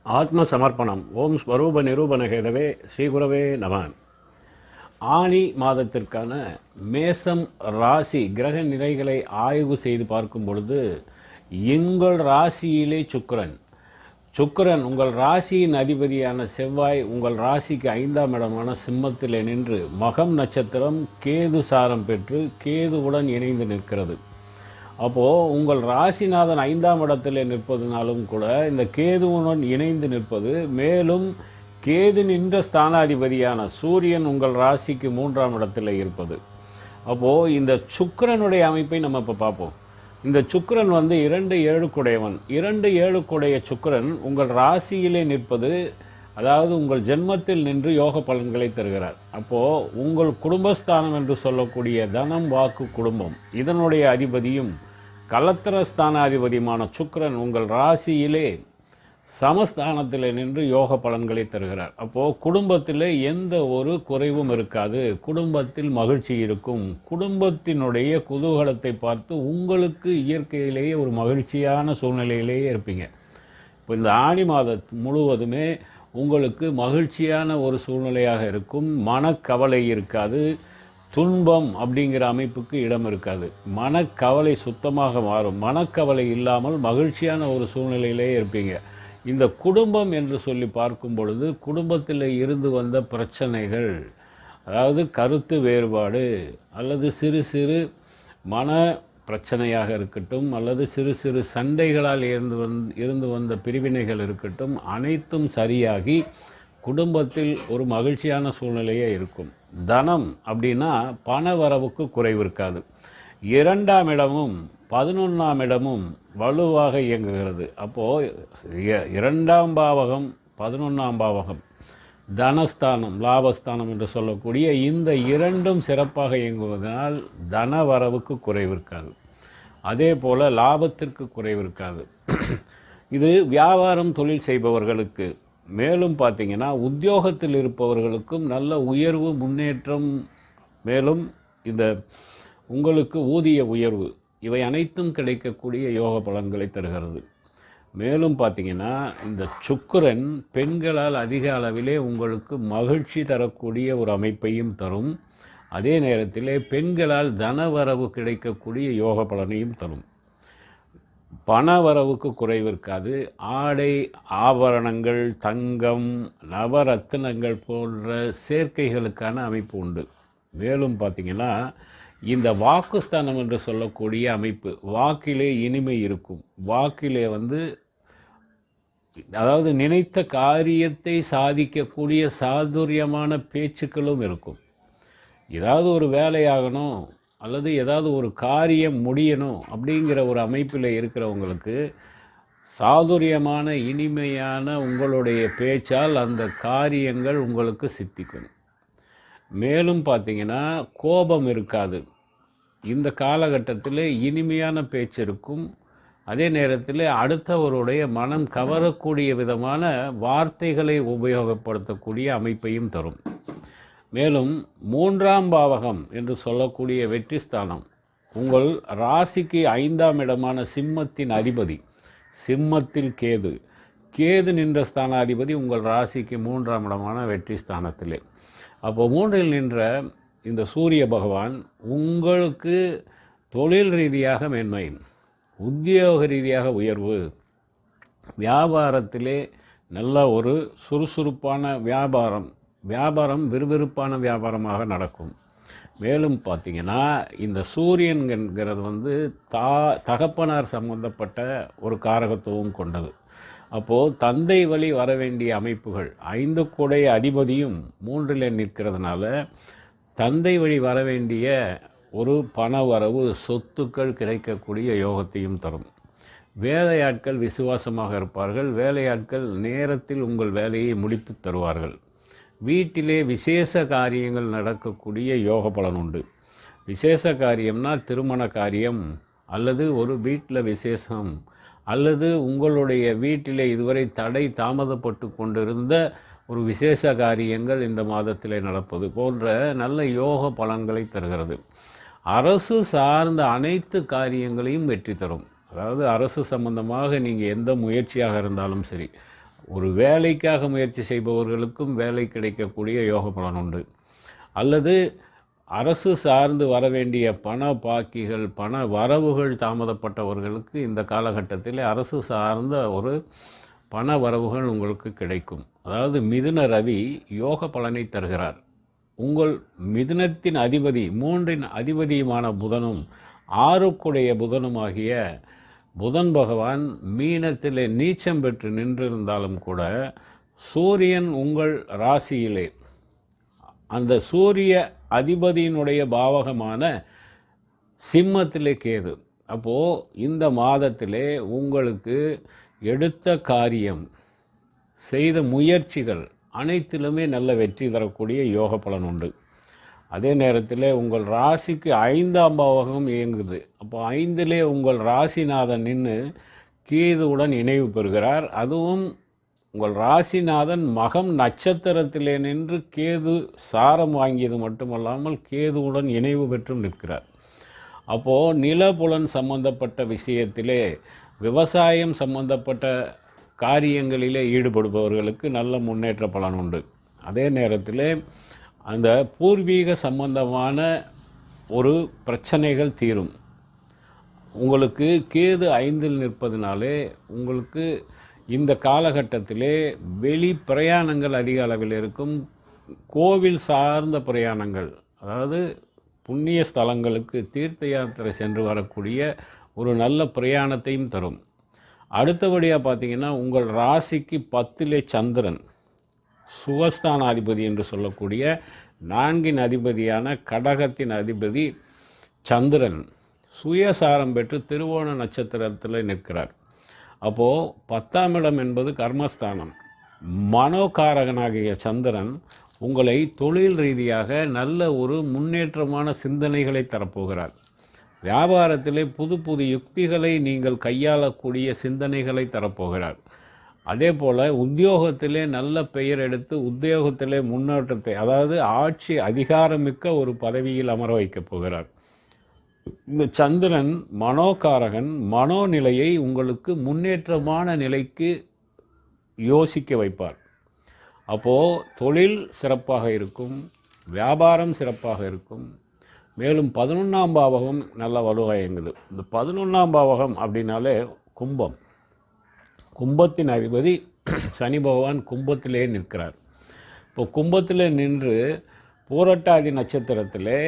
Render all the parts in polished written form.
ஆத்ம சமர்ப்பணம். ஓம் ஸ்வரூப நிரூபணகேதவே ஸ்ரீகுரவே நம. ஆனி மாதத்திற்கான மேசம் ராசி கிரக நிலைகளை ஆய்வு செய்து பார்க்கும் பொழுது, எங்கள் ராசியிலே சுக்கிரன் உங்கள் ராசியின் அதிபதியான செவ்வாய் உங்கள் ராசிக்கு 5ஆம் இடமான சிம்மத்தில் நின்று மகம் நட்சத்திரம் கேது சாரம் பெற்று கேதுவுடன் இணைந்து நிற்கிறது. அப்போது உங்கள் ராசிநாதன் 5ஆம் இடத்தில் நிற்பதுனாலும் கூட இந்த கேதுவுடன் இணைந்து நிற்பது, மேலும் கேது நின்ற ஸ்தானாதிபதியான சூரியன் உங்கள் ராசிக்கு 3ஆம் இடத்தில் இருப்பது. அப்போது இந்த சுக்கிரனுடைய அமைப்பை நம்ம இப்போ பார்ப்போம். இந்த சுக்கிரன் 2 குடையவன். 2 குடைய சுக்கிரன் உங்கள் ராசியிலே நிற்பது, அதாவது உங்கள் ஜென்மத்தில் நின்று யோக பலன்களை தருகிறார். அப்போது உங்கள் குடும்பஸ்தானம் என்று சொல்லக்கூடிய தனம் வாக்கு குடும்பம் இதனுடைய அதிபதியும் கலத்திரஸ்தானாதிபதியுமான சுக்கிரன் உங்கள் ராசியிலே சமஸ்தானத்தில் நின்று யோக பலன்களை தருகிறார். அப்போது குடும்பத்தில் எந்த ஒரு குறைவும் இருக்காது, குடும்பத்தில் மகிழ்ச்சி இருக்கும். குடும்பத்தினுடைய குதூகலத்தை பார்த்து உங்களுக்கு இயற்கையிலேயே ஒரு மகிழ்ச்சியான சூழ்நிலையிலேயே இருப்பீங்க. இப்போ இந்த ஆடி மாதம் முழுவதுமே உங்களுக்கு மகிழ்ச்சியான ஒரு சூழ்நிலையாக இருக்கும். மனக்கவலை இருக்காது, துன்பம் அப்படிங்கிற அமைப்புக்கு இடம் இருக்காது. மனக்கவலை சுத்தமாக மாறும். மனக்கவலை இல்லாமல் மகிழ்ச்சியான ஒரு சூழ்நிலையிலே இருப்பீங்க. இந்த குடும்பம் என்று சொல்லி பார்க்கும் பொழுது, குடும்பத்தில் இருந்து வந்த பிரச்சனைகள், அதாவது கருத்து வேறுபாடு அல்லது சிறு சிறு மன பிரச்சனையாக இருக்கட்டும், அல்லது சிறு சிறு சண்டைகளால் இருந்து வந்த பிரிவினைகள் இருக்கட்டும், அனைத்தும் சரியாகி குடும்பத்தில் ஒரு மகிழ்ச்சியான சூழ்நிலையே இருக்கும். தனம் அப்படின்னா பண வரவுக்கு குறைவு இருக்காது. 2ஆம் இடமும் 11ஆம் இடமும் வலுவாக இயங்குகிறது. அப்போது 2ஆம் பாவகம் 11ஆம் பாவகம் தனஸ்தானம் லாபஸ்தானம் என்று சொல்லக்கூடிய இந்த இரண்டும் சிறப்பாக இயங்குவதனால் தன வரவுக்கு குறைவு இருக்காது. அதே போல் லாபத்திற்கு குறைவு இருக்காது. இது வியாபாரம் தொழில் செய்பவர்களுக்கு. மேலும் பார்த்திங்கன்னா உத்தியோகத்தில் இருப்பவர்களுக்கும் நல்ல உயர்வு முன்னேற்றம், மேலும் இந்த உங்களுக்கு ஊதிய உயர்வு, இவை அனைத்தும் கிடைக்கக்கூடிய யோக பலன்களை தருகிறது. மேலும் பார்த்திங்கன்னா இந்த சுக்கிரன் பெண்களால் அதிக அளவிலே உங்களுக்கு மகிழ்ச்சி தரக்கூடிய ஒரு அமைப்பையும் தரும். அதே நேரத்தில் பெண்களால் தனவரவு கிடைக்கக்கூடிய யோக பலனையும் தரும். பண வரவுக்கு குறைவு இருக்காது. ஆடை ஆபரணங்கள், தங்கம், நவரத்தினங்கள் போன்ற சேர்க்கைகளுக்கான அமைப்பு உண்டு. மேலும் பார்த்திங்கன்னா இந்த வாக்குஸ்தானம் என்று சொல்லக்கூடிய அமைப்பு, வாக்கிலே இனிமை இருக்கும். வாக்கிலே அதாவது நினைத்த காரியத்தை சாதிக்கக்கூடிய சாதுரியமான பேச்சுக்களும் இருக்கும். ஏதாவது ஒரு வேலையாகணும் அல்லது ஏதாவது ஒரு காரியம் முடியணும் அப்படிங்கிற ஒரு அமைப்பில் இருக்கிறவங்களுக்கு சாதுரியமான இனிமையான உங்களுடைய பேச்சால் அந்த காரியங்கள் உங்களுக்கு சித்திக்கும். மேலும் பார்த்திங்கன்னா கோபம் இருக்காது. இந்த காலகட்டத்தில் இனிமையான பேச்சு இருக்கும். அதே நேரத்தில் அடுத்தவருடைய மனம் கவரக்கூடிய விதமான வார்த்தைகளை உபயோகப்படுத்தக்கூடிய அமைப்பையும் தரும். மேலும் 3ஆம் பாவகம் என்று சொல்லக்கூடிய வெற்றி ஸ்தானம் உங்கள் ராசிக்கு 5ஆம் இடமான சிம்மத்தின் அதிபதி. சிம்மத்தில் கேது நின்ற ஸ்தானாதிபதி உங்கள் ராசிக்கு 3ஆம் இடமான வெற்றி ஸ்தானத்திலே. அப்போ 3இல் நின்ற இந்த சூரிய பகவான் உங்களுக்கு தொழில் ரீதியாக மேன்மை, உத்தியோக ரீதியாக உயர்வு, வியாபாரத்திலே நல்ல ஒரு சுறுசுறுப்பான வியாபாரம் விறுவிறுப்பான வியாபாரமாக நடக்கும். மேலும் பார்த்திங்கன்னா இந்த சூரியன் என்கிறது தகப்பனார் சம்பந்தப்பட்ட ஒரு காரகத்துவம் கொண்டது. அப்போது தந்தை வழி வர வேண்டிய அமைப்புகள், 5 குடைய அதிபதியும் 3இல் நிற்கிறதுனால தந்தை வழி வர வேண்டிய ஒரு பண வரவு, சொத்துக்கள் கிடைக்கக்கூடிய யோகத்தையும் தரும். வேலையாட்கள் விசுவாசமாக இருப்பார்கள். வேலையாட்கள் நேரத்தில் உங்கள் வேலையை முடித்து தருவார்கள். வீட்டிலே விசேஷ காரியங்கள் நடக்கக்கூடிய யோக பலன் உண்டு. விசேஷ காரியம்னா திருமண காரியம், அல்லது ஒரு வீட்டில் விசேஷம், அல்லது உங்களுடைய வீட்டிலே இதுவரை தடை தாமதப்பட்டு கொண்டிருந்த ஒரு விசேஷ காரியங்கள் இந்த மாதத்திலே நடப்பது போன்ற நல்ல யோக பலன்களை தருகிறது. அரசு சார்ந்த அனைத்து காரியங்களையும் வெற்றி தரும். அதாவது அரசு சம்பந்தமாக நீங்கள் எந்த முயற்சியாக இருந்தாலும் சரி, ஒரு வேலைக்காக முயற்சி செய்பவர்களுக்கும் வேலை கிடைக்கக்கூடிய யோக பலன் உண்டு. அல்லது அரசு சார்ந்து வர வேண்டிய பண பாக்கிகள், பண வரவுகள் தாமதப்பட்டவர்களுக்கு இந்த காலகட்டத்தில் அரசு சார்ந்த ஒரு பண வரவுகள் உங்களுக்கு கிடைக்கும். அதாவது மிதுன ரவி யோக பலனை தருகிறார். உங்கள் மிதுனத்தின் அதிபதி, 3இன் அதிபதியுமான புதனும் 6க்குடைய புதனுமாகிய புதன் பகவான் மீனத்திலே நீச்சம் பெற்று நின்றிருந்தாலும் கூட சூரியன் உங்கள் ராசியிலே, அந்த சூரிய அதிபதியினுடைய பாவகமான சிம்மத்திலே கேது. அப்போது இந்த மாதத்திலே உங்களுக்கு எடுத்த காரியம், செய்த முயற்சிகள் அனைத்திலுமே நல்ல வெற்றி தரக்கூடிய யோக பலன் உண்டு. அதே நேரத்தில் உங்கள் ராசிக்கு 5ஆம் பாவகம் இயங்குது. அப்போ 5லே உங்கள் ராசிநாதன் நின்று கேதுவுடன் இணைவு பெறுகிறார். அதுவும் உங்கள் ராசிநாதன் மகம் நட்சத்திரத்திலே நின்று கேது சாரம் வாங்கியது மட்டுமல்லாமல் கேதுவுடன் இணைவு பெற்றும் நிற்கிறார். அப்போது நிலப்புலன் சம்பந்தப்பட்ட விஷயத்திலே, விவசாயம் சம்பந்தப்பட்ட காரியங்களிலே ஈடுபடுபவர்களுக்கு நல்ல முன்னேற்ற பலன் உண்டு. அதே நேரத்தில் அந்த பூர்வீக சம்பந்தமான ஒரு பிரச்சனைகள் தீரும். உங்களுக்கு கேது 5இல் நிற்பதனாலே உங்களுக்கு இந்த காலகட்டத்திலே வெளி பிரயாணங்கள் அதிக அளவில் இருக்கும். கோவில் சார்ந்த பிரயாணங்கள், அதாவது புண்ணிய ஸ்தலங்களுக்கு தீர்த்த யாத்திரை சென்று வரக்கூடிய ஒரு நல்ல பிரயாணத்தையும் தரும். அடுத்தபடியாக பார்த்திங்கன்னா, உங்கள் ராசிக்கு 10லே சந்திரன், சுகஸ்தானாதிபதி என்று சொல்லக்கூடிய 4இன் அதிபதியான கடகத்தின் அதிபதி சந்திரன் சுயசாரம் பெற்று திருவோண நட்சத்திரத்தில் நிற்கிறார். அப்போது 10ஆம் இடம் என்பது கர்மஸ்தானம். மனோகாரகனாகிய சந்திரன் உங்களை தொழில் ரீதியாக நல்ல ஒரு முன்னேற்றமான சிந்தனைகளை தரப்போகிறார். வியாபாரத்திலே புது புது யுக்திகளை நீங்கள் கையாளக்கூடிய சிந்தனைகளை தரப்போகிறார். அதே போல் உத்தியோகத்திலே நல்ல பெயர் எடுத்து உத்தியோகத்திலே முன்னேற்றத்தை, அதாவது ஆட்சி அதிகாரமிக்க ஒரு பதவியில் அமர வைக்கப் போகிறார். இந்த சந்திரன் மனோகாரகன், மனோநிலையை உங்களுக்கு முன்னேற்றமான நிலைக்கு யோசிக்க வைப்பார். அப்போது தொழில் சிறப்பாக இருக்கும், வியாபாரம் சிறப்பாக இருக்கும். மேலும் 11ஆம் பாவகம் நல்ல வலுவாக இயங்குது. இந்த 11ஆம் பாவகம் அப்படின்னாலே கும்பம். கும்பத்தின் அதிபதி சனி பகவான் கும்பத்திலே நிற்கிறார். இப்போ கும்பத்தில் நின்று பூரட்டாதி நட்சத்திரத்திலே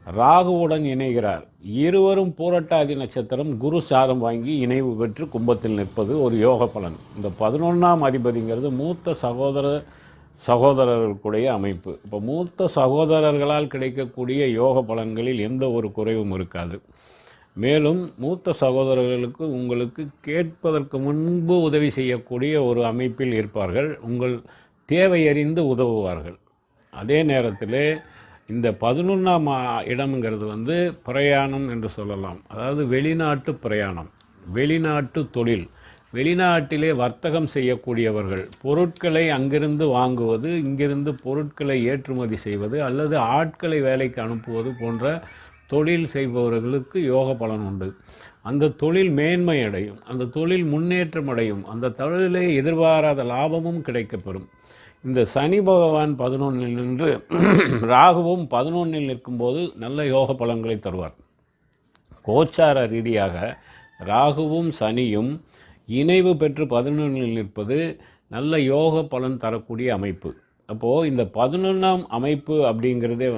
ராகுவுடன் இணைகிறார். இருவரும் பூரட்டாதி நட்சத்திரம் குரு சாரம் வாங்கி இணைவு பெற்று கும்பத்தில் நிற்பது ஒரு யோக பலன். இந்த 11ஆம் அதிபதிங்கிறது மூத்த சகோதரர்களுடைய அமைப்பு. இப்போ மூத்த சகோதரர்களால் கிடைக்கக்கூடிய யோக பலன்களில் எந்த ஒரு குறைவும் இருக்காது. மேலும் மூத்த சகோதரர்களுக்கு உங்களுக்கு கேட்பதற்கு முன்பு உதவி செய்யக்கூடிய ஒரு அமைப்பில் இருப்பார்கள். உங்கள் தேவையறிந்து உதவுவார்கள். அதே நேரத்தில் இந்த 11ஆம் இடம்ங்கிறது பிரயாணம் என்று சொல்லலாம். அதாவது வெளிநாட்டு பிரயாணம், வெளிநாட்டு தொழில், வெளிநாட்டிலே வர்த்தகம் செய்யக்கூடியவர்கள், பொருட்களை அங்கிருந்து வாங்குவது, இங்கிருந்து பொருட்களை ஏற்றுமதி செய்வது அல்லது ஆட்களை வேலைக்கு அனுப்புவது போன்ற தொழில் செய்பவர்களுக்கு யோக பலன் உண்டு. அந்த தொழில் மேன்மை அடையும், அந்த தொழில் முன்னேற்றம் அடையும், அந்த தொழிலே எதிர்பாராத லாபமும் கிடைக்கப்பெறும். இந்த சனி பகவான் 11இல் நின்று ராகுவும் 11இல் நிற்கும்போது நல்ல யோக பலன்களை தருவார். கோச்சார ரீதியாக ராகுவும் சனியும் இணைவு பெற்று 11இல் நிற்பது நல்ல யோக பலன் தரக்கூடிய அமைப்பு. அப்போது இந்த 11ஆம் அமைப்பு அப்படிங்கிறதே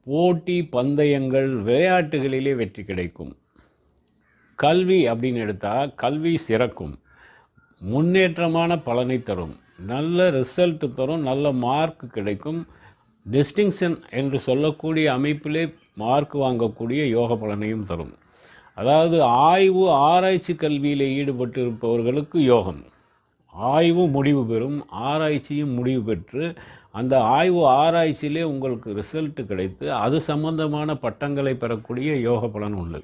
போட்டி பந்தயங்கள், விளையாட்டுகளிலே வெற்றி கிடைக்கும். கல்வி அப்படின்னு எடுத்தால் கல்வி சிறக்கும், முன்னேற்றமான பலனை தரும், நல்ல ரிசல்ட் தரும், நல்ல மார்க் கிடைக்கும். டிஸ்டிங்ஷன் என்று சொல்லக்கூடிய அமைப்பிலே மார்க் வாங்கக்கூடிய யோக பலனையும் தரும். அதாவது ஆய்வு ஆராய்ச்சி கல்வியில் ஈடுபட்டு இருப்பவர்களுக்கு யோகம், ஆய்வு முடிவு பெறும், ஆராய்ச்சியும் முடிவு பெற்று அந்த ஆய்வு ஆராய்ச்சியிலே உங்களுக்கு ரிசல்ட் கிடைத்து அது சம்பந்தமான பட்டங்களை பெறக்கூடிய யோக பலன் உண்டு.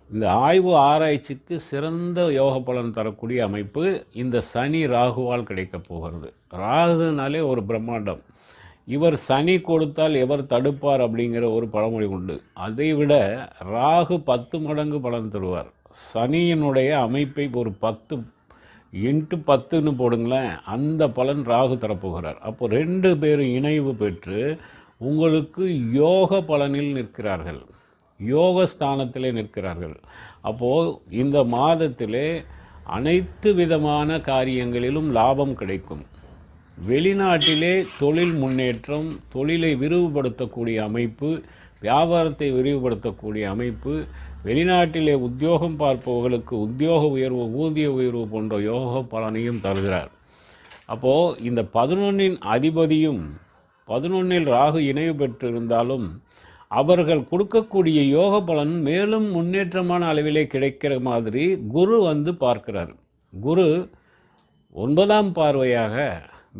இந்த ஆய்வு ஆராய்ச்சிக்கு சிறந்த யோக பலன் தரக்கூடிய அமைப்பு இந்த சனி ராகுவால் கிடைக்கப் போகிறது. ராகுனாலே ஒரு பிரம்மாண்டம். இவர் சனி கொடுத்தால் எவர் தடுப்பார் அப்படிங்கிற ஒரு பழமொழி உண்டு. அதைவிட ராகு 10 மடங்கு பலன் தருவார். சனியினுடைய அமைப்பை ஒரு 10 இன்ட்டு 10ன்னு போடுங்களேன், அந்த பலன் ராகு தரப்போகிறார். அப்போ 2 பேரும் இணைவு பெற்று உங்களுக்கு யோக பலனில் நிற்கிறார்கள், யோகஸ்தானத்திலே நிற்கிறார்கள். அப்போது இந்த மாதத்திலே அனைத்து விதமான காரியங்களிலும் லாபம் கிடைக்கும். வெளிநாட்டிலே தொழில் முன்னேற்றம், தொழிலை விரிவுபடுத்தக்கூடிய அமைப்பு, வியாபாரத்தை விரிவுபடுத்தக்கூடிய அமைப்பு, வெளிநாட்டிலே உத்தியோகம் பார்ப்பவர்களுக்கு உத்தியோக உயர்வு, ஊதிய உயர்வு போன்ற யோக பலனையும் தருகிறார். அப்போது இந்த 11இன் அதிபதியும் 11இல் ராகு இணைவு பெற்றிருந்தாலும் அவர்கள் கொடுக்கக்கூடிய யோக பலன் மேலும் முன்னேற்றமான அளவிலே கிடைக்கிற மாதிரி குரு வந்து பார்க்கிறார். குரு 9ஆம் பார்வையாக,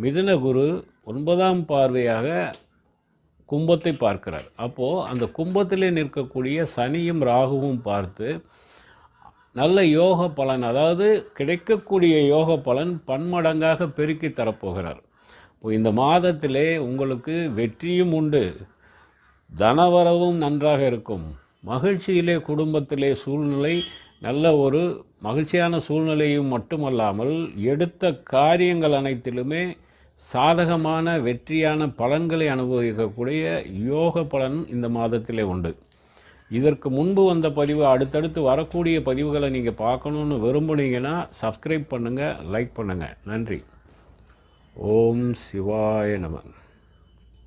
மிதுன குரு 9ஆம் பார்வையாக கும்பத்தை பார்க்கிறார். அப்போது அந்த கும்பத்திலே நிற்கக்கூடிய சனியும் ராகுவும் பார்த்து நல்ல யோக பலன், அதாவது கிடைக்கக்கூடிய யோக பலன் பன்மடங்காக பெருக்கி தரப்போகிறார். இப்போ இந்த மாதத்திலே உங்களுக்கு வெற்றியும் உண்டு, தனவரவும் நன்றாக இருக்கும், மகிழ்ச்சியிலே குடும்பத்திலே சூழ்நிலை நல்ல ஒரு மகிழ்ச்சியான சூழ்நிலையும் மட்டுமல்லாமல் எடுத்த காரியங்கள் அனைத்திலுமே சாதகமான வெற்றியான பலன்களை அனுபவிக்கக்கூடிய யோக பலன் இந்த மாதத்திலே உண்டு. இதற்கு முன்பு வந்த பதிவு, அடுத்தடுத்து வரக்கூடிய பதிவுகளை நீங்கள் பார்க்கணுன்னு விரும்புனீங்கன்னா சப்ஸ்கிரைப் பண்ணுங்கள், லைக் பண்ணுங்கள். நன்றி. ஓம் சிவாய நம.